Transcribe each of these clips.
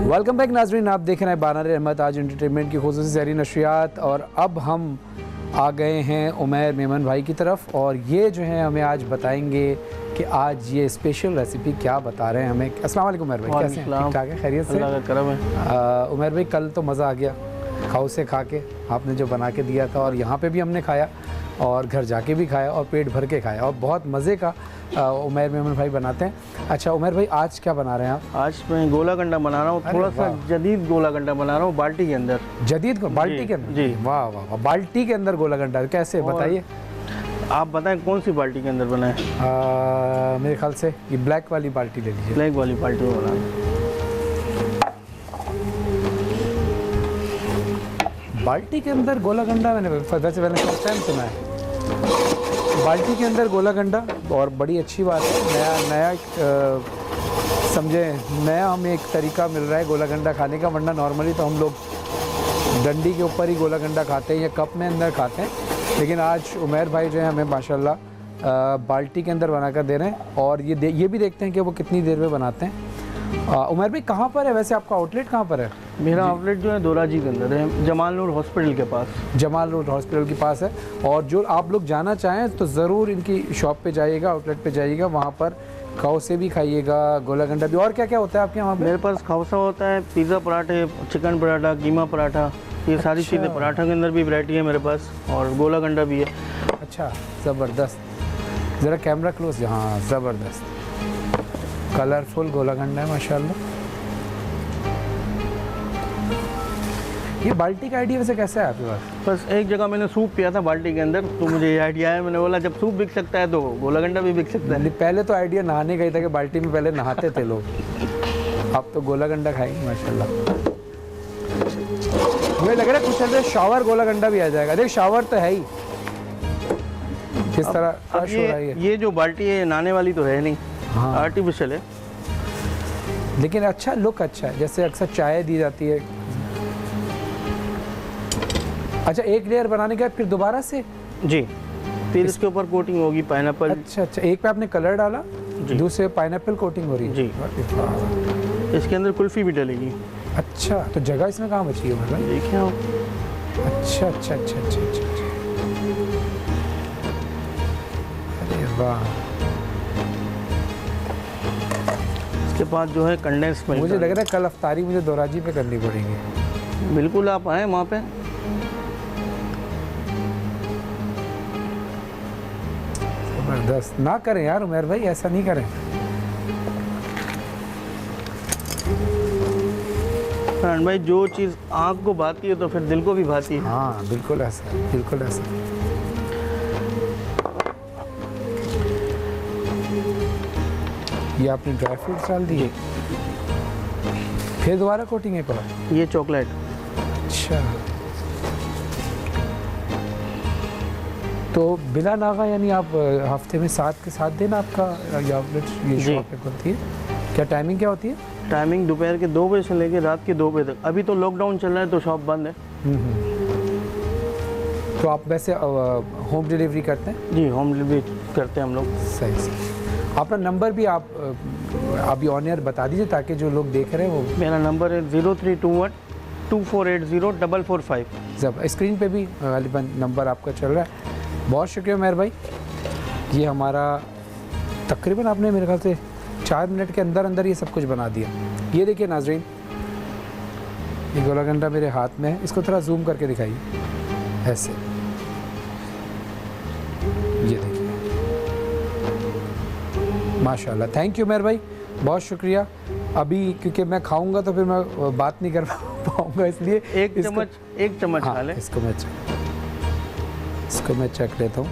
Welcome back ناظرین، آپ دیکھ رہے ہیں بانر احمد آج انٹرٹینمنٹ کی خصوصی سحری نشریات، اور اب ہم آ گئے ہیں عمیر میمن بھائی کی طرف، اور یہ جو ہیں ہمیں آج بتائیں گے کہ آج یہ اسپیشل ریسیپی کیا بتا رہے ہیں ہمیں۔ السلام علیکم عمیر بھائی، کیسے ہیں؟ ٹھیک ٹھاک ہے، خیریت سے؟ اللہ کا کرم ہے۔ عمیر بھائی کل تو مزہ آ گیا کھاؤ سے کھا کے، آپ نے جو بنا کے دیا تھا، اور یہاں پہ بھی ہم نے کھایا اور گھر جا کے بھی کھایا اور پیٹ بھر کے کھایا، اور بہت مزے کا عمیر میمن بھائی بناتے ہیں۔ اچھا عمیر بھائی، آج کیا بنا رہے ہیں آپ؟ آج میں گولا گنڈا بنا رہا ہوں، تھوڑا سا جدید گولا گنڈا بنا رہا ہوں بالٹی کے اندر۔ جدید بالٹی کے اندر؟ جی واہ واہ واہ، بالٹی کے اندر گولا گنڈا کیسے، بتائیے۔ آپ بتائیں کون سی بالٹی کے اندر بنائیں؟ میرے خیال سے یہ بلیک والی بالٹی لے لیجیے۔ بلیک والی بالٹی میں بنانا۔ بالٹی کے اندر گولا گنڈا میں نے ویسے فرسٹ ٹائم سنا ہے، بالٹی کے اندر گولا گنڈا، اور بڑی اچھی بات ہے۔ نیا سمجھے، نیا ہمیں ایک طریقہ مل رہا ہے گولا گنڈا کھانے کا، ورنہ نارملی تو ہم لوگ ڈنڈی کے اوپر ہی گولا گنڈا کھاتے ہیں یا کپ میں اندر کھاتے ہیں، لیکن آج عمیر بھائی جو ہیں ہمیں ماشاءاللہ بالٹی کے اندر بنا کر دے رہے ہیں، اور یہ بھی دیکھتے ہیں کہ وہ کتنی دیر میں بناتے ہیں۔ عمیر بھائی کہاں پر ہے ویسے آپ کا آؤٹ لیٹ، کہاں پر ہے؟ میرا آؤٹ لیٹ جو ہے دوراجی کے اندر ہے، جمال نور ہاسپٹل کے پاس۔ جمال نور ہاسپٹل کے پاس ہے، اور جو آپ لوگ جانا چاہیں تو ضرور ان کی شاپ پہ جائیے گا، آؤٹ لیٹ پہ جائیے گا، وہاں پر کھاؤ سے بھی کھائیے گا، گولا گنڈا بھی۔ اور کیا کیا ہوتا ہے آپ کے وہاں پہ؟ میرے پاس کھوسا ہوتا ہے، پیزا پراٹھے، چکن پراٹھا، قیمہ پراٹھا، یہ ساری چیزیں۔ پراٹھا کے اندر بھی ورائٹی ہے میرے پاس، اور گولا گنڈا بھی ہے۔ اچھا زبردست، ذرا کیمرہ کلوز، ہاں زبردست، کلرفل گولا گنڈا ہے ماشاءاللہ۔ یہ بالٹی کا آئیڈیا ویسے کیسا ہے آپ کے پاس؟ بس ایک جگہ میں نے سوپ پیا تھا بالٹی کے اندر، تو مجھے یہ آئیڈیا ہے، میں نے بولا جب سوپ بک سکتا ہے تو گولا گنڈا بھی بک سکتا ہے۔ پہلے تو آئیڈیا نہانے کا ہی تھا کہ بالٹی میں پہلے نہاتے تھے لوگ، اب تو گولا گنڈا کھائیں گے ماشاءاللہ۔ مجھے لگ رہا ہے کچھ اندر شاور گولا گنڈا بھی آ جائے گا، دیکھ شاور تو ہے ہی، کس طرح فرش ہو رہا ہے۔ یہ جو بالٹی ہے نہانے والی تو ہے نہیں، آرٹیفیشل ہے، لیکن اچھا لک اچھا ہے، جیسے اکثر چائے دی جاتی ہے۔ اچھا ایک لیئر بنانے کے بعد پھر دوبارہ سے؟ جی، پھر اس کے اوپر کوٹنگ ہوگی پائنیپل۔ اچھا ایک پہ آپ نے کلر ڈالا، دوسرے پائنیپل کوٹنگ ہو رہی ہے۔ جی، اس کے اندر کلفی بھی ڈلے گی۔ اچھا تو جگہ اس میں کہاں بچی ہے مطلب؟ دیکھیں آپ۔ اچھا ارے واہ، اس کے بعد جو ہے کنڈینس ملک۔ مجھے لگ رہا ہے کل افطاری مجھے دوراجی پہ کرنی پڑے گی۔ بالکل آپ آئیں وہاں پہ۔ زبردست، نہ کریں یار عمیر بھائی، ایسا نہیں کریں۔ فرحان بھائی، جو چیز آنکھ کو بھاتی ہے تو پھر دل کو بھی بھاتی ہے۔ ہاں بالکل ایسا، بالکل ایسا۔ یہ آپ نے ڈرائی فروٹس ڈال دیے، پھر دوبارہ کوٹنگ ہے پر؟ یہ چاکلیٹ۔ اچھا تو بلا ناغہ یعنی آپ ہفتے میں 7 کے 7 دن آپ کا یہ آؤٹ لیٹ یہ شاپ پہ کھلتی ہے؟ کیا ٹائمنگ کیا ہوتی ہے؟ ٹائمنگ دوپہر کے 2 بجے سے لے کے رات کے 2 بجے تک۔ ابھی تو لاک ڈاؤن چل رہا ہے تو شاپ بند ہے۔ تو آپ ویسے ہوم ڈیلیوری کرتے ہیں؟ جی، ہوم ڈیلیوری کرتے ہیں ہم لوگ۔ صحیح۔ اپنا نمبر بھی آپ ابھی آن ایئر بتا دیجیے تاکہ جو لوگ دیکھ رہے ہیں وہ۔ میرا نمبر ہے 0321 2480 445۔ جب اسکرین پہ بھی غالباً نمبر آپ کا چل رہا ہے۔ بہت شکریہ مہر بھائی، یہ ہمارا تقریباً آپ نے میرے خیال سے 4 منٹ کے اندر یہ سب کچھ بنا دیا۔ یہ دیکھیے ناظرین، یہ گولا گنڈا میرے ہاتھ میں ہے، اس کو تھوڑا زوم کر کے دکھائیے ایسے، یہ دیکھیے ماشاءاللہ۔ تھینک یو مہر بھائی، بہت شکریہ۔ ابھی کیونکہ میں کھاؤں گا تو پھر میں بات نہیں کر پاؤں گا، اس لیے ایک چمچ کھا لیں۔ اس کو میں چیک لیتا ہوں،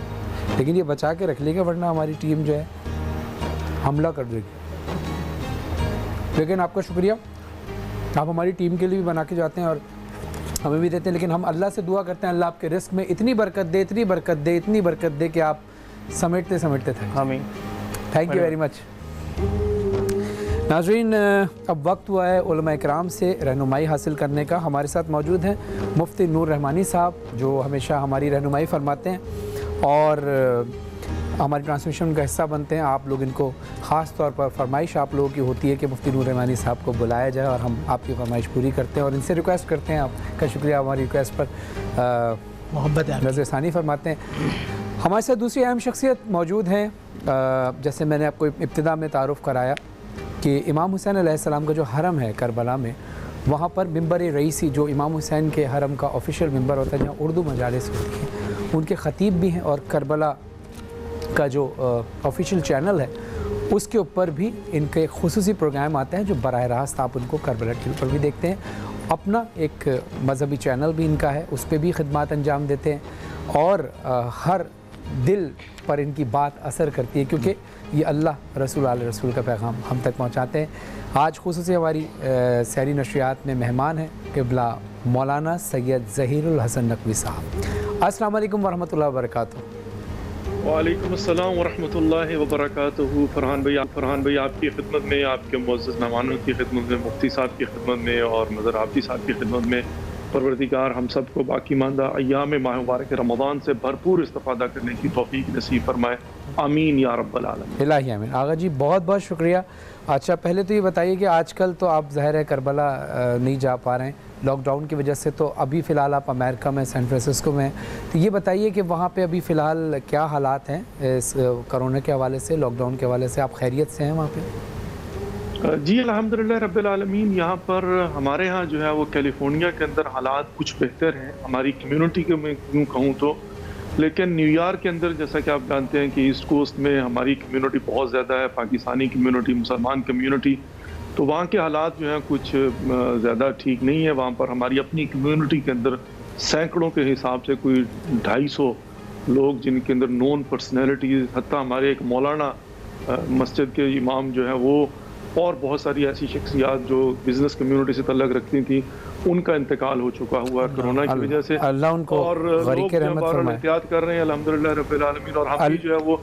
لیکن یہ بچا کے رکھ لے گا ورنہ ہماری ٹیم جو ہے حملہ کر دے گی۔ لیکن آپ کا شکریہ، آپ ہماری ٹیم کے لیے بھی بنا کے جاتے ہیں اور ہمیں بھی دیتے ہیں، لیکن ہم اللہ سے دعا کرتے ہیں اللہ آپ کے رزق میں اتنی برکت دے، اتنی برکت دے کہ آپ سمیٹتے تھے۔ آمین، تھینک یو ویری مچ۔ ناظرین، اب وقت ہوا ہے علماء اکرام سے رہنمائی حاصل کرنے کا۔ ہمارے ساتھ موجود ہیں مفتی نور رحمانی صاحب، جو ہمیشہ ہماری رہنمائی فرماتے ہیں، اور ہماری ٹرانسمیشن کا حصہ بنتے ہیں. آپ لوگ ان کو خاص طور پر فرمائش آپ لوگوں کی ہوتی ہے کہ مفتی نور رحمانی صاحب کو بلایا جائے اور ہم آپ کی فرمائش پوری کرتے ہیں اور ان سے ریکویسٹ کرتے ہیں. آپ کا شکریہ ہماری ریکویسٹ پر محبت ہے. نظر ثانی فرماتے ہیں. ہمارے ساتھ دوسری اہم شخصیت موجود ہیں. جیسے میں نے آپ کو ابتدا میں تعارف کرایا کہ امام حسین علیہ السلام کا جو حرم ہے کربلا میں، وہاں پر ممبر رئیسی جو امام حسین کے حرم کا آفیشیل ممبر ہوتا ہے جہاں اردو مجالس ہوتی ہیں، ان کے خطیب بھی ہیں اور کربلا کا جو آفیشیل چینل ہے اس کے اوپر بھی ان کے خصوصی پروگرام آتے ہیں جو براہ راست آپ ان کو کربلا ٹی وی پر بھی دیکھتے ہیں. اپنا ایک مذہبی چینل بھی ان کا ہے، اس پہ بھی خدمات انجام دیتے ہیں اور ہر دل پر ان کی بات اثر کرتی ہے کیونکہ یہ اللہ رسول علیہ رسول کا پیغام ہم تک پہنچاتے ہیں. آج خصوصی ہماری سحری نشریات میں مہمان ہیں قبلہ مولانا سید ظہیر الحسن نقوی صاحب. السلام علیکم ورحمۃ اللہ وبرکاتہ. وعلیکم السلام ورحمۃ اللہ وبرکاتہ. فرحان بھائی آپ کی خدمت میں، آپ کے معزز مہمانوں کی خدمت میں، مفتی صاحب کی خدمت میں اور نظر عابدی صاحب کی خدمت میں. پروردگار ہم سب کو باقی ماندہ ایام ماہ مبارک رمضان سے بھرپور استفادہ کرنے کی توفیق نصیب فرمائے. آمین یا رب العالمین. الہی آمین. آغا جی بہت بہت شکریہ. اچھا پہلے تو یہ بتائیے کہ آج کل تو آپ ظاہر ہے کربلا نہیں جا پا رہے ہیں لاک ڈاؤن کی وجہ سے، تو ابھی فی الحال آپ امریکہ میں سین فرانسسکو میں، تو یہ بتائیے کہ وہاں پہ ابھی فی الحال کیا حالات ہیں اس کرونا کے حوالے سے، لاک ڈاؤن کے حوالے سے؟ آپ خیریت سے ہیں وہاں پہ؟ جی الحمدللہ رب العالمین. یہاں پر ہمارے ہاں جو ہے وہ کیلیفورنیا کے اندر حالات کچھ بہتر ہیں ہماری کمیونٹی کے میں کیوں کہوں تو. لیکن نیو یارک کے اندر جیسا کہ آپ جانتے ہیں کہ ایسٹ کوسٹ میں ہماری کمیونٹی بہت زیادہ ہے، پاکستانی کمیونٹی، مسلمان کمیونٹی، تو وہاں کے حالات جو ہیں کچھ زیادہ ٹھیک نہیں ہے. وہاں پر ہماری اپنی کمیونٹی کے اندر سینکڑوں کے حساب سے کوئی 250 لوگ جن کے اندر نون پرسنالٹیز، حتیٰ ہمارے ایک مولانا مسجد کے امام جو ہیں وہ اور بہت ساری ایسی شخصیات جو بزنس کمیونٹی سے تعلق رکھتی تھیں ان کا انتقال ہو چکا ہوا ہے کرونا کی وجہ سے. اللہ ان کو اور غریق رحمت فرمائے. احتیاط کر رہے ہیں الحمدللہ رب العالمین، اور ہم بھی جو ہے وہ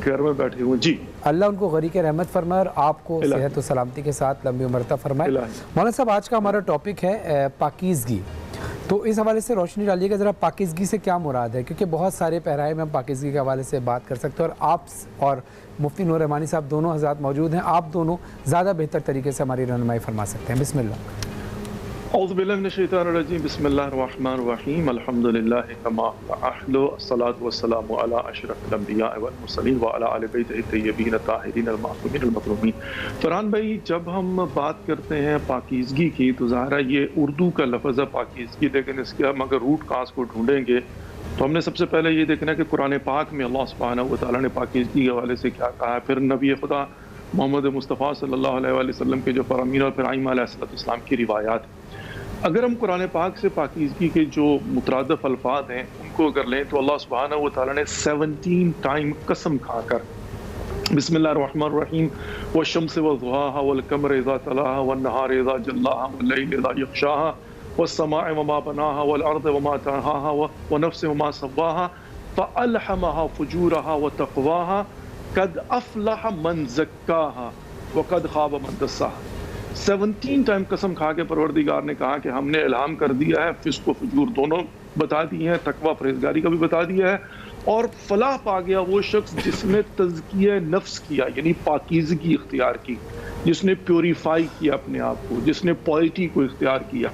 گھر میں بیٹھے ہوئے. جی اللہ ان کو غریق رحمت فرمائے اور آپ کو صحت و سلامتی کے ساتھ لمبی عمر عطا فرمائے. مولانا صاحب آج کا ہمارا ٹاپک ہے پاکیزگی، تو اس حوالے سے روشنی ڈالیے گا ذرا پاکیزگی سے کیا مراد ہے، کیونکہ بہت سارے پیرائے میں ہم پاکیزگی کے حوالے سے بات کر سکتے ہیں اور آپ اور مفتی نور رحمانی صاحب دونوں حضرات موجود ہیں، آپ دونوں زیادہ بہتر طریقے سے ہماری رہنمائی فرما سکتے ہیں. بسم اللہ. اعوذ باللہ من الشیطان الرجیم. بسم اللہ الرحمن الرحیم. الحمدللہ کما احلو الصلاۃ والسلام علی اشرف الانبیاء والمرسلین وعلی آل بیتہ الطیبین الطاہرین المعصومین المکرمین. فرحان بھائی جب ہم بات کرتے ہیں پاکیزگی کی تو ظاہر ہے یہ اردو کا لفظ ہے پاکیزگی، لیکن اس کے ہم اگر روٹ کاز کو ڈھونڈیں گے تو ہم نے سب سے پہلے یہ دیکھنا ہے کہ قرآن پاک میں اللہ سبحانہ و تعالیٰ نے پاکیزگی کے حوالے سے کیا کہا ہے، پھر نبی خدا محمد مصطفیٰ صلی اللہ علیہ وآلہ وسلم کے جو فرامین اور پھر ائمہ علیہ السلام کی روایات. اگر ہم قرآن پاک سے پاکیزگی کے جو مترادف الفاظ ہیں ان کو اگر لیں تو اللہ سبحانہ و تعالیٰ نے 17 ٹائم قسم کھا کر بسم اللہ الرحمن الرحیم والشمس وضحاها والقمر اذا تلاها والنهار اذا جلاها والليل اذا يغشاها والسماء وما بناها والارض وما طحاها ونفس وما سواها فالهمها فجورها وتقواها قد افلح من زکاها وقد خاب من دساها. 17 ٹائم قسم کھا کے پروردگار نے کہا کہ ہم نے الہام کر دیا ہے، فسق و فجور دونوں بتا دی ہیں، تقوی پرہیزگاری کا بھی بتا دیا ہے، اور فلاح پا گیا وہ شخص جس نے تزکیہ نفس کیا یعنی پاکیزگی اختیار کی، جس نے پیوریفائی کیا اپنے آپ کو، جس نے پوائٹی کو اختیار کیا.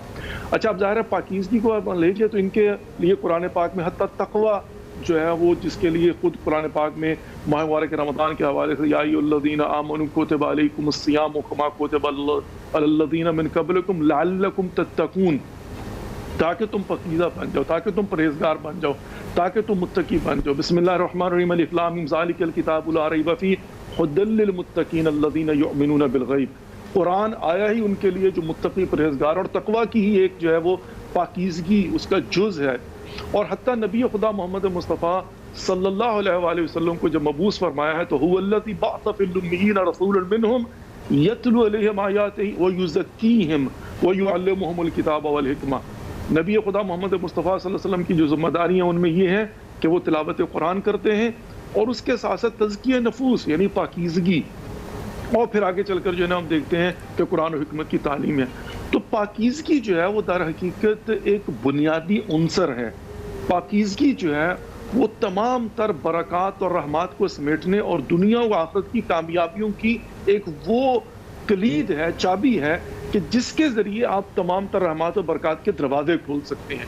اچھا اب ظاہر ہے پاکیزگی کو آپ لے لیں تو ان کے لیے قرآن پاک میں حتیٰ تقوی جو ہے وہ جس کے لیے خود قرآن پاک میں ماہ مبارک رمضان کے حوالے سے یا ایھا الذین آمنوا کتب علیکم الصیام کما کتب علی الذین من قبلکم لعلکم تتقون، تاکہ تم پاکیزہ بن جاؤ، تاکہ تم پرہیزگار بن جاؤ، تاکہ تم متقی بن جاؤ. بسم اللہ الرحمن الرحیم. الف لام میم ذالک الکتاب لا ریب فیہ ھدی للمتقین الذین یؤمنون بالغیب. قرآن آیا ہی ان کے لیے جو متقی پرہیزگار، اور تقوی کی ہی ایک جو ہے وہ پاکیزگی اس کا جز ہے. اور حتیٰ نبی خدا محمد مصطفیٰ صلی اللہ علیہ وآلہ وسلم کو جب مبعوث فرمایا ہے تو هو الذی بعث فی الامیین رسولا منہم یتلو علیہم آیاتہ ویزکیہم ویعلمہم الکتاب والحکمہ. نبی خدا محمد مصطفیٰ صلی اللہ علیہ وسلم کی جو ذمہ داریاں ان میں یہ ہیں کہ وہ تلاوت قرآن کرتے ہیں اور اس کے ساتھ ساتھ تزکیہ نفوس یعنی پاکیزگی، اور پھر آگے چل کر جو ہے نا ہم دیکھتے ہیں کہ قرآن و حکمت کی تعلیم ہے. تو پاکیزگی جو ہے وہ در حقیقت ایک بنیادی عنصر ہے. پاکیزگی جو ہے وہ تمام تر برکات اور رحمات کو سمیٹنے اور دنیا و آخرت کی کامیابیوں کی ایک وہ کلید ہے، چابی ہے کہ جس کے ذریعے آپ تمام تر رحمات و برکات کے دروازے کھول سکتے ہیں،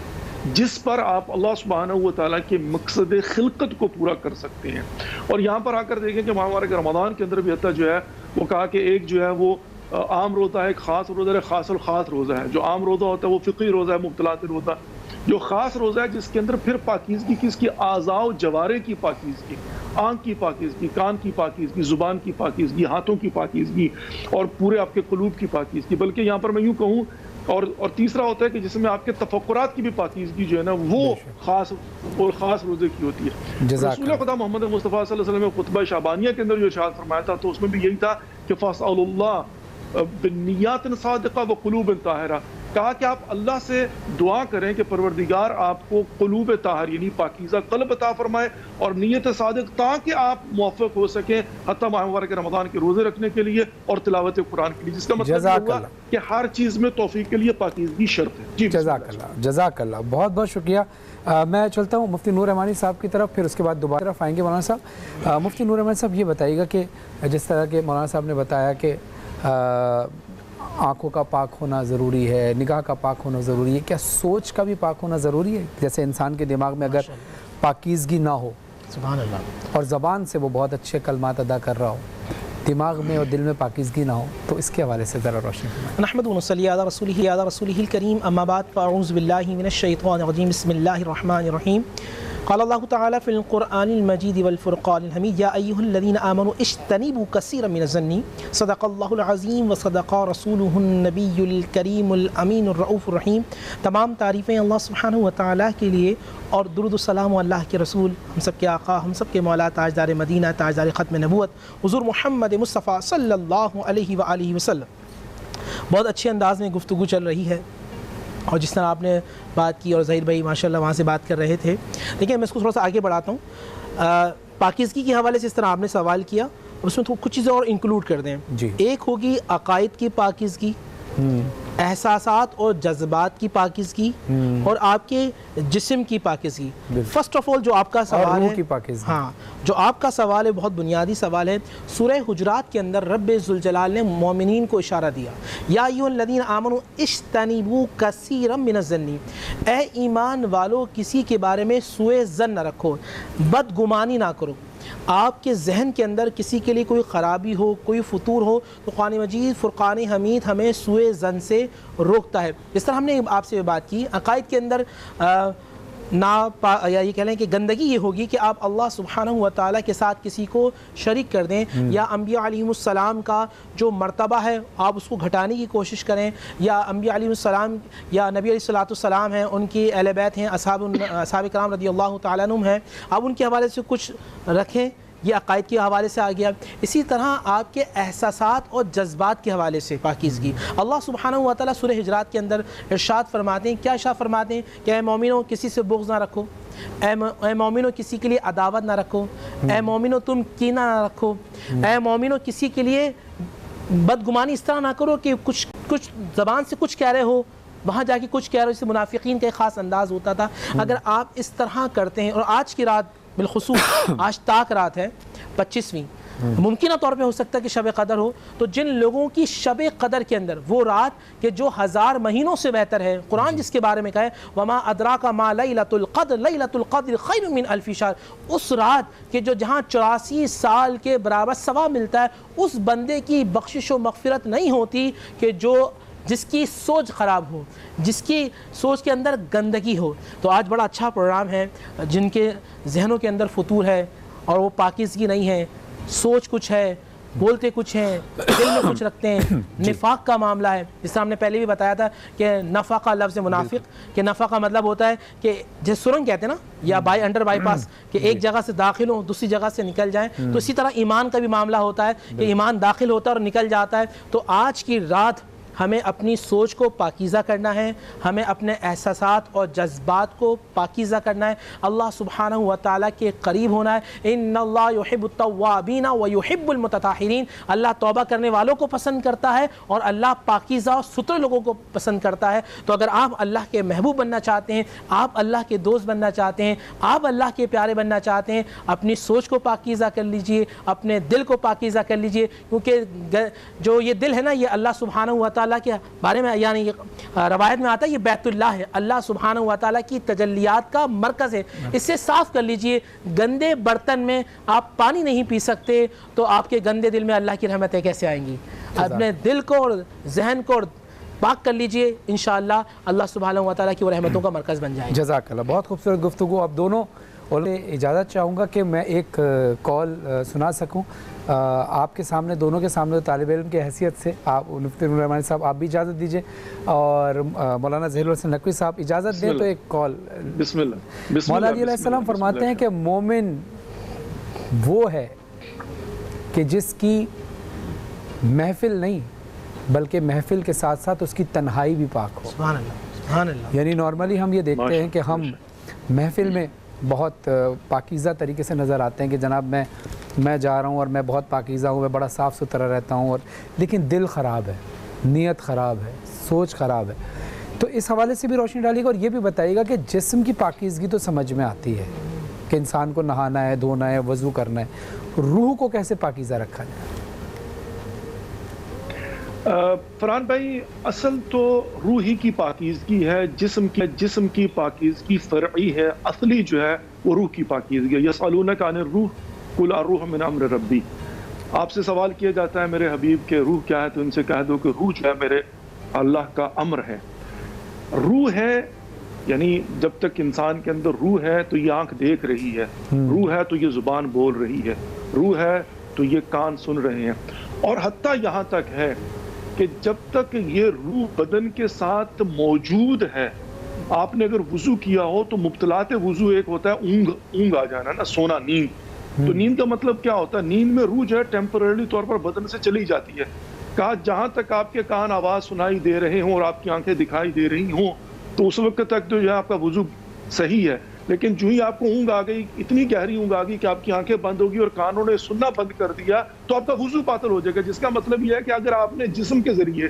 جس پر آپ اللہ سبحانہ و تعالیٰ کے مقصد خلقت کو پورا کر سکتے ہیں۔ اور یہاں پر آ کر دیکھیں کہ مبارک رمضان کے اندر بھی حتیٰ جو ہے وہ کہا کہ ایک جو ہے وہ عام روزہ ہے، ایک خاص روزہ ہے، خاص الخاص روزہ ہے۔ جو عام روزہ ہوتا ہے وہ فقہی روزہ ہے، مبتلات روزہ۔ جو خاص روزہ ہے جس کے اندر پھر پاکیزگی کس کی، اعضاء و جوارے کی پاکیزگی، آنکھ کی پاکیزگی، کان کی پاکیزگی، زبان کی پاکیزگی، ہاتھوں کی پاکیزگی اور پورے آپ کے قلوب کی پاکیزگی۔ بلکہ یہاں پر میں یوں کہوں اور تیسرا ہوتا ہے کہ جس میں آپ کے تفکرات کی بھی پاکیزگی جو ہے نا وہ خاص اور خاص روزے کی ہوتی ہے۔ رسول خدا محمد مصطفیٰ صلی اللہ علیہ وسلم نے خطبہ شعبانیہ کے اندر جو ارشاد فرمایا تھا تو اس میں بھی یہی تھا کہ فَاسْأَلُوا اللَّهَ بِالنِّيَّاتٍ صَادِقَةٍ وَقُلُوبٍ طَاهِرَةٍ، کہا کہ آپ اللہ سے دعا کریں کہ پروردگار آپ کو قلوب طاہر یعنی پاکیزہ قلب عطا فرمائے اور نیت صادق، تاکہ آپ موفق ہو سکیں حتیٰ ماہ مبارک رمضان کے روزے رکھنے کے لیے اور تلاوت قرآن کے لیے، جس کا مطلب یہ ہوا کہ ہر چیز میں توفیق کے لیے پاکیزگی شرط ہے۔ جی جزاک اللہ، جزاک اللہ، بہت بہت شکریہ۔ میں چلتا ہوں مفتی نور رحمانی صاحب کی طرف، پھر اس کے بعد دوبارہ آئیں گے مولانا صاحب۔ مفتی نور رحمانی صاحب یہ بتائیے گا کہ جس طرح کے مولانا صاحب نے بتایا کہ آنکھوں کا پاک ہونا ضروری ہے، نگاہ کا پاک ہونا ضروری ہے، کیا سوچ کا بھی پاک ہونا ضروری ہے؟ جیسے انسان کے دماغ میں اگر پاکیزگی نہ ہو، سبحان اللہ، اور زبان سے وہ بہت اچھے کلمات ادا کر رہا ہو، دماغ میں اور دل میں پاکیزگی نہ ہو، تو اس کے حوالے سے ذرا روشن فرمائیں۔ نحمد و نصلی علی رسولہ الکریم، اما بعد فاعوذ باللہ من الشیطان الرجیم، بسم اللہ الرحمن الرحیم۔ قال اللہ تعالی فی القرآن المجید والفرقان الحمید، یا ایہا الذین آمنوا اجتنبوا کثیرا من الظن، صدق اللہ العظیم وصدق رسولہ النبی الکریم الامین الرؤوف الرحیم۔ تمام تعریفیں اللہ سبحانہ و تعالیٰ کے لیے اور درود و سلام اللہ کے رسول، ہم سب کے آقا، ہم سب کے مولا، تاجدار مدینہ، تاجدار ختم نبوت حضور محمد مصطفیٰ صلی اللہ علیہ وآلہ وسلم۔ بہت اچھے انداز میں گفتگو چل رہی ہے، اور جس طرح آپ نے بات کی اور ظہیر بھائی ماشاءاللہ وہاں سے بات کر رہے تھے، دیکھیں میں اس کو تھوڑا سا آگے بڑھاتا ہوں۔ پاکیزگی کے حوالے سے اس طرح آپ نے سوال کیا، اس میں کچھ چیزیں اور انکلوڈ کر دیں۔ ایک ہوگی عقائد کی پاکیزگی، احساسات اور جذبات کی پاکیزگی، اور آپ کے جسم کی پاکیزگی۔ فرسٹ آف آل جو آپ کا سوال ہے، ہاں جو آپ کا سوال ہے بہت بنیادی سوال ہے۔ سورہ حجرات کے اندر رب ذوالجلال نے مومنین کو اشارہ دیا، یا ایھا الذین آمنوا اجتنبوا کثیرا من الظن، اے ایمان والو کسی کے بارے میں سوء ظن نہ رکھو، بدگمانی نہ کرو۔ آپ کے ذہن کے اندر کسی کے لیے کوئی خرابی ہو، کوئی فطور ہو، تو قرآن مجید فرقان حمید ہمیں سوء ظن سے روکتا ہے۔ اس طرح ہم نے آپ سے بات کی، عقائد کے اندر یا یہ کہہ لیں کہ گندگی یہ ہوگی کہ آپ اللہ سبحانہ و تعالیٰ کے ساتھ کسی کو شریک کر دیں، یا انبیاء علیہم السلام کا جو مرتبہ ہے آپ اس کو گھٹانے کی کوشش کریں، یا انبیاء علیہم السلام یا نبی علیہ السلام ہیں، ان کی اہل بیت ہیں، اصحاب کرام رضی اللہ تعالیٰ عنہم ہیں، آپ ان کے حوالے سے کچھ رکھیں، یہ عقائد کے حوالے سے آ گیا۔ اسی طرح آپ کے احساسات اور جذبات کے حوالے سے پاکیزگی، اللہ سبحانہ و تعالیٰ سورہ حجرات کے اندر ارشاد فرماتے ہیں، کیا ارشاد فرماتے ہیں کہ اے مومنو کسی سے بغض نہ رکھو، اے مومنو کسی کے لیے عداوت نہ رکھو، اے مومنو تم کینہ نہ رکھو، اے مومنو کسی کے لیے بدگمانی اس طرح نہ کرو کہ کچھ زبان سے کچھ کہہ رہے ہو، وہاں جا کے کچھ کہہ رہے ہو۔ اس سے منافقین کا ایک خاص انداز ہوتا تھا۔ اگر آپ اس طرح کرتے ہیں، اور آج کی رات بالخصوص آج تاک رات ہے 25ویں، ممکنہ طور پہ ہو سکتا ہے کہ شب قدر ہو، تو جن لوگوں کی شب قدر کے اندر وہ رات کہ جو 1000 مہینوں سے بہتر ہے، قرآن جس کے بارے میں کہے وما ادراک ما لیلۃ القدر، لیلۃ القدر خیر من الف شہر، اس رات کہ جو جہاں 84 سال کے برابر ثواب ملتا ہے، اس بندے کی بخشش و مغفرت نہیں ہوتی کہ جس کی سوچ خراب ہو، جس کی سوچ کے اندر گندگی ہو۔ تو آج بڑا اچھا پروگرام ہے، جن کے ذہنوں کے اندر فطور ہے اور وہ پاکیزگی نہیں ہے، سوچ کچھ ہے، بولتے کچھ ہیں، دل میں کچھ رکھتے ہیں، نفاق کا معاملہ ہے۔ جس طرح ہم نے پہلے بھی بتایا تھا کہ نفاق لفظ منافق، کہ نفاق کا مطلب ہوتا ہے کہ جیسے سرنگ کہتے ہیں نا، یا انڈر بائی پاس، کہ ایک جگہ سے داخل ہوں دوسری جگہ سے نکل جائیں، تو اسی طرح ایمان کا بھی معاملہ ہوتا ہے کہ ایمان داخل ہوتا ہے اور نکل جاتا ہے۔ تو آج کی رات ہمیں اپنی سوچ کو پاکیزہ کرنا ہے، ہمیں اپنے احساسات اور جذبات کو پاکیزہ کرنا ہے، اللہ سبحانہ و تعالیٰ کے قریب ہونا ہے۔ ان اللہ یحب التوابین ویحب المتطہرین، اللہ توبہ کرنے والوں کو پسند کرتا ہے اور اللہ پاکیزہ اور ستھرے لوگوں کو پسند کرتا ہے۔ تو اگر آپ اللہ کے محبوب بننا چاہتے ہیں، آپ اللہ کے دوست بننا چاہتے ہیں، آپ اللہ کے پیارے بننا چاہتے ہیں، اپنی سوچ کو پاکیزہ کر لیجئے، اپنے دل کو پاکیزہ کر لیجئے، کیونکہ جو یہ دل ہے نا، یہ اللہ سبحانہ و تعالیٰ کے بارے میں یعنی روایت میں آتا ہے یہ بیت اللہ ہے، اللہ سبحانہ و تعالیٰ کی تجلیات کا مرکز ہے، اس سے صاف کر لیجئے۔ گندے برتن میں آپ پانی نہیں پی سکتے تو آپ کے گندے دل میں اللہ کی رحمتیں کیسے آئیں گی؟ اپنے دل کو اور ذہن کو پاک کر لیجئے، انشاءاللہ اللہ سبحانہ و تعالیٰ کی وہ رحمتوں کا مرکز بن جائے گا۔ جزاک اللہ، بہت خوبصورت گفتگو آپ دونوں، اور اجازت چاہوں گا کہ میں ایک کال سنا سکوں آپ کے سامنے، دونوں کے سامنے، طالب علم کی حیثیت سے۔ آپ مفتی نور رحمانی صاحب آپ بھی اجازت دیجئے، اور مولانا ظہیر الحسن نقوی صاحب اجازت دیں تو ایک کال۔ بسم اللہ۔ مولا علی علیہ السلام فرماتے ہیں کہ مومن وہ ہے کہ جس کی محفل نہیں بلکہ محفل کے ساتھ ساتھ اس کی تنہائی بھی پاک ہو۔ سبحان اللہ، سبحان اللہ۔ یعنی نارملی ہم یہ دیکھتے ہیں کہ ہم محفل میں بہت پاکیزہ طریقے سے نظر آتے ہیں کہ جناب میں جا رہا ہوں اور میں بہت پاکیزہ ہوں، میں بڑا صاف ستھرا رہتا ہوں، اور لیکن دل خراب ہے، نیت خراب ہے، سوچ خراب ہے۔ تو اس حوالے سے بھی روشنی ڈالیے گا، اور یہ بھی بتائیے گا کہ جسم کی پاکیزگی تو سمجھ میں آتی ہے کہ انسان کو نہانا ہے، دھونا ہے، وضو کرنا ہے، روح کو کیسے پاکیزہ رکھا جائے؟ فرحان بھائی، اصل تو روحی کی پاکیزگی ہے، جسم کی پاکیزگی فرعی ہے، اصلی جو ہے وہ روح کی پاکیزگی ہے۔ یسألونک عن الروح قل الروح من امر ربی، آپ سے سوال کیا جاتا ہے میرے حبیب کہ روح کیا ہے، تو ان سے کہہ دو کہ روح جو ہے میرے اللہ کا امر ہے۔ روح ہے یعنی جب تک انسان کے اندر روح ہے تو یہ آنکھ دیکھ رہی ہے، روح ہے تو یہ زبان بول رہی ہے، روح ہے تو یہ کان سن رہے ہیں، اور حتیٰ یہاں تک ہے کہ جب تک یہ روح بدن کے ساتھ موجود ہے، آپ نے اگر وضو کیا ہو تو مبطلات وضو ایک ہوتا ہے اونگ آ جانا نا، سونا، نیند۔ تو نیند کا مطلب کیا ہوتا ہے؟ نیند میں روح جو ہے ٹیمپرری طور پر بدن سے چلی جاتی ہے۔ کہا جہاں تک آپ کے کان آواز سنائی دے رہے ہوں اور آپ کی آنکھیں دکھائی دے رہی ہوں تو اس وقت تک تو جو ہے آپ کا وضو صحیح ہے، لیکن جو ہی آپ کو اونگ آ گئی، اتنی گہری اونگ آ گئی کہ آپ کی آنکھیں بند ہوگی اور کانوں نے سننا بند کر دیا، تو آپ کا وضو باطل ہو جائے گا۔ جس کا مطلب یہ ہے کہ اگر آپ نے جسم کے ذریعے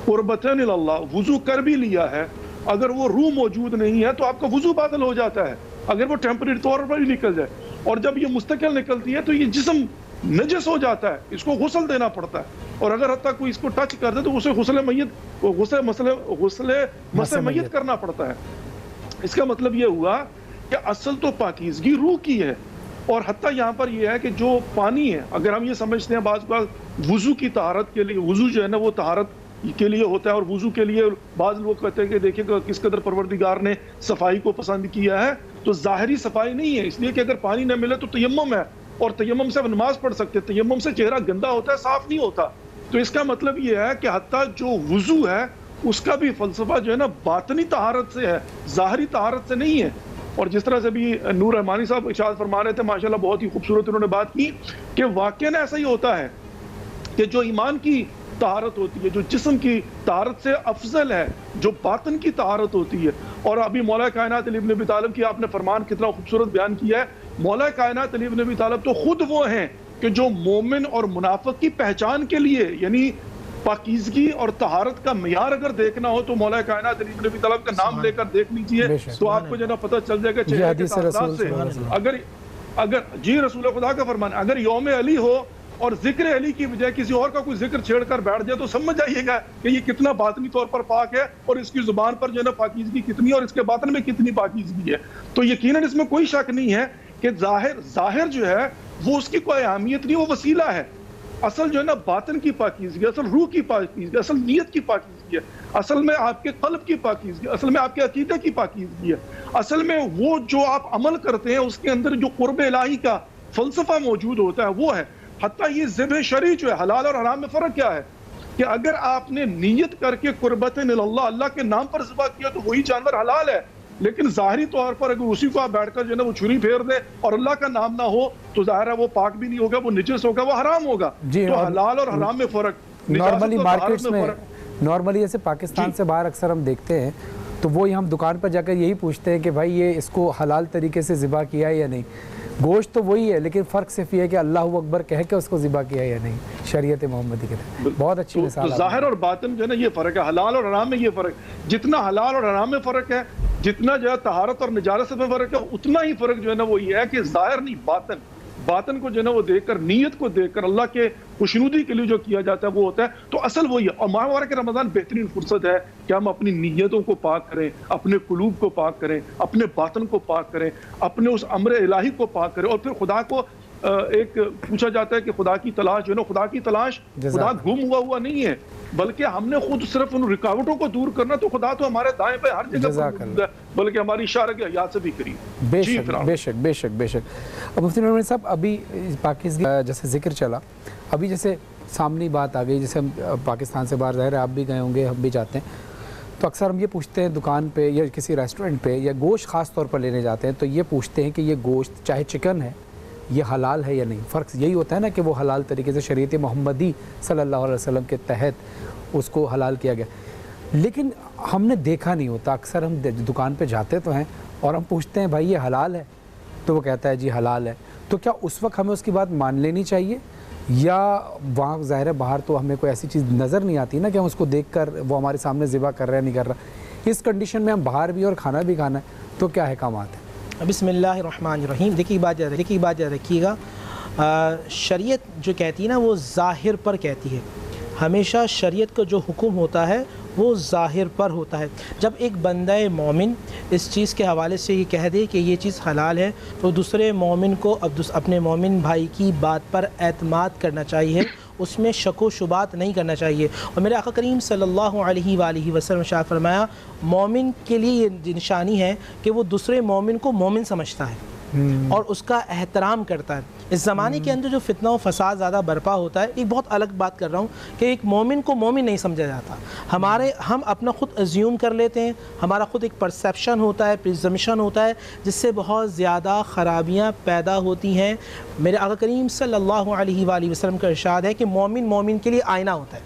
قربتاً اللہ وضو کر بھی لیا ہے، اگر وہ روح موجود نہیں ہے تو آپ کا وضو باطل ہو جاتا ہے، اگر وہ ٹیمپرری طور پر ہی نکل جائے۔ اور جب یہ مستقل نکلتی ہے تو یہ جسم نجس ہو جاتا ہے، اس کو غسل دینا پڑتا ہے، اور اگر حتیٰ کوئی اس کو ٹچ کر دے تو اسے غسل میت کرنا پڑتا ہے۔ اس کا مطلب یہ ہوا کہ اصل تو پاکیزگی روح کی ہے، اور حتیٰ یہاں پر یہ ہے کہ جو پانی ہے، اگر ہم یہ سمجھتے ہیں بعض وضو کی طہارت کے لیے، وضو جو ہے نا وہ طہارت کے لیے ہوتا ہے، اور وضو کے لیے بعض لوگ کہتے ہیں کہ دیکھیں کس قدر پروردگار نے صفائی کو پسند کیا ہے، تو ظاہری صفائی نہیں ہے، اس لیے کہ اگر پانی نہ ملے تو تیمم ہے، اور تیمم سے نماز پڑھ سکتے، تیمم سے چہرہ گندا ہوتا ہے، صاف نہیں ہوتا۔ تو اس کا مطلب یہ ہے کہ حتیٰ جو وضو ہے اس کا بھی فلسفہ جو ہے نا باطنی طہارت سے ہے، ظاہری طہارت سے نہیں ہے۔ اور جس طرح سے بھی نور رحمانی صاحب ارشاد فرما رہے تھے، ماشاءاللہ بہت ہی خوبصورت انہوں نے بات کی کہ واقعاً ایسا ہی ہوتا ہے کہ جو ایمان کی طہارت ہوتی ہے، جو جسم کی طہارت سے افضل ہے، جو باطن کی طہارت ہوتی ہے۔ اور ابھی مولا کائنات علی بن ابی طالب کی آپ نے فرمان کتنا خوبصورت بیان کیا ہے۔ مولا کائنات علی بن ابی طالب تو خود وہ ہیں کہ جو مومن اور منافق کی پہچان کے لیے، یعنی پاکیزگی اور طہارت کا معیار اگر دیکھنا ہو تو مولا کائنات علی بن ابی طالب کا نام لے کر دیکھ لیجئے تو آپ کو جو ہے پتہ چل جائے گا چہرے کے تاثرات سے۔ اگر جی رسول خدا کا فرمان، اگر یوم علی ہو اور ذکر علی کی بجائے کسی اور کا کوئی ذکر چھیڑ کر بیٹھ جائے تو سمجھ جائیے گا کہ یہ کتنا باطنی طور پر پاک ہے، اور اس کی زبان پر جو ہے نا پاکیزگی کتنی اور اس کے باطن میں کتنی پاکیزگی ہے۔ تو یقیناً اس میں کوئی شک نہیں ہے کہ ظاہر جو ہے وہ اس کی کوئی اہمیت نہیں، وہ وسیلہ ہے۔ اصل جو ہے نا باطن کی پاکیزگی، اصل روح کی پاکیزگی، اصل نیت کی پاکیزگی ہے، اصل میں آپ کے قلب کی پاکیزگی، اصل میں آپ کے عقیدے کی پاکیزگی ہے، اصل میں وہ جو آپ عمل کرتے ہیں اس کے اندر جو قرب الہی کا فلسفہ موجود ہوتا ہے وہ ہے۔ حتیٰ یہ ذبح شرعی جو ہے، حلال اور حرام میں فرق کیا ہے کہ اگر آپ نے نیت کر کے قربتاً اللہ کے نام پر ذبح کیا تو وہی جانور حلال ہے، لیکن ظاہری طور پر اگر اسی کو آپ بیٹھ کر جو ہے نا وہ چھری پھیر دے اور اللہ کا نام نہ ہو تو ظاہر ہے وہ پاک بھی نہیں ہوگا، وہ نجس ہوگا، وہ حرام ہوگا۔ تو حلال اور حرام میں فرق، نارملی نارملی جیسے پاکستان سے باہر اکثر ہم دیکھتے ہیں تو وہ ہم دکان پر جا کر یہی پوچھتے ہیں کہ بھائی یہ اس کو حلال طریقے سے ذبح کیا ہے یا نہیں. گوشت تو وہی ہے لیکن فرق صرف یہ ہے کہ اللہ اکبر کہہ کے اس کو ذبح کیا ہے یا نہیں, شریعت محمدی کے تحت. بہت اچھی مثال. تو ظاہر اور باطن جو ہے نا یہ فرق ہے, حلال اور حرام میں یہ فرق. جتنا حلال اور حرام میں فرق ہے, جتنا جو ہے طہارت اور نجاست میں فرق ہے, اتنا ہی فرق جو ہے نا وہ یہ ہے کہ ظاہر نہیں باطن کو جو ہے نا وہ دیکھ کر, نیت کو دیکھ کر, اللہ کے خوشنودی کے لیے جو کیا جاتا ہے وہ ہوتا ہے. تو اصل وہی ہے. اور ماہ مبارک رمضان بہترین فرصت ہے کہ ہم اپنی نیتوں کو پاک کریں, اپنے قلوب کو پاک کریں, اپنے باطن کو پاک کریں, اپنے اس امر الہی کو پاک کریں. اور پھر خدا کو ایک پوچھا جاتا ہے کہ خدا کی تلاش جو ہے نا, خدا کی تلاش, خدا گم ہوا نہیں ہے بلکہ ہم نے خود صرف ان رکاوٹوں کو دور کرنا. تو خدا تو ہمارے دائیں پہ ہر جگہ موجود ہے بلکہ ہماری اشارہ کے حیات سے بھی قریب. بے شک بے شک. اب مفتی نعمان صاحب ابھی پاکستان جیسے ذکر چلا, ابھی جیسے سامنے بات آ گئی, جیسے ہم پاکستان سے باہر ظاہر ہے آپ بھی گئے ہوں گے, ہم بھی جاتے ہیں, تو اکثر ہم یہ پوچھتے ہیں دکان پہ یا کسی ریسٹورنٹ پہ یا گوشت خاص طور پر لینے جاتے ہیں تو یہ پوچھتے ہیں کہ یہ گوشت چاہے چکن ہے یہ حلال ہے یا نہیں. فرق یہی ہوتا ہے نا کہ وہ حلال طریقے سے شریعت محمدی صلی اللہ علیہ وسلم کے تحت اس کو حلال کیا گیا. لیکن ہم نے دیکھا نہیں ہوتا, اکثر ہم دکان پہ جاتے تو ہیں اور ہم پوچھتے ہیں بھائی یہ حلال ہے, تو وہ کہتا ہے جی حلال ہے. تو کیا اس وقت ہمیں اس کی بات مان لینی چاہیے, یا وہاں ظاہر ہے باہر تو ہمیں کوئی ایسی چیز نظر نہیں آتی نا کہ ہم اس کو دیکھ کر وہ ہمارے سامنے ذبح کر رہا ہے نہیں کر رہا, اس کنڈیشن میں ہم باہر بھی اور کھانا بھی کھانا ہے, تو کیا احکامات ہیں؟ بسم اللہ الرحمن الرحیم. دیکھیے بات یاد رکھیے گا, شریعت جو کہتی ہے نا وہ ظاہر پر کہتی ہے. ہمیشہ شریعت کا جو حکم ہوتا ہے وہ ظاہر پر ہوتا ہے. جب ایک بندہ مومن اس چیز کے حوالے سے یہ کہہ دے کہ یہ چیز حلال ہے تو دوسرے مومن کو اپنے مومن بھائی کی بات پر اعتماد کرنا چاہیے, اس میں شک و شبات نہیں کرنا چاہیے. اور میرے آقا کریم صلی اللہ علیہ وآلہ وسلم نے فرمایا مومن کے لیے یہ نشانی ہے کہ وہ دوسرے مومن کو مومن سمجھتا ہے اور اس کا احترام کرتا ہے. اس زمانے کے اندر جو فتنہ و فساد زیادہ برپا ہوتا ہے, ایک بہت الگ بات کر رہا ہوں کہ ایک مومن کو مومن نہیں سمجھا جاتا. ہم اپنا خود ازیوم کر لیتے ہیں, ہمارا خود ایک پرسیپشن ہوتا ہے, پرزمپشن ہوتا ہے, جس سے بہت زیادہ خرابیاں پیدا ہوتی ہیں. میرے آقا کریم صلی اللہ علیہ وآلہ وسلم کا ارشاد ہے کہ مومن مومن کے لیے آئینہ ہوتا ہے,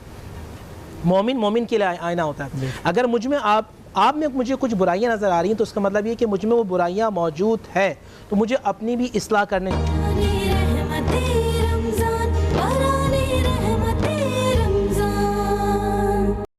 مومن مومن کے لیے آئینہ ہوتا ہے. اگر مجھ میں آپ میں مجھے کچھ برائیاں نظر آ رہی ہیں تو اس کا مطلب یہ کہ مجھ میں وہ برائیاں موجود ہے, تو مجھے اپنی بھی اصلاح کرنے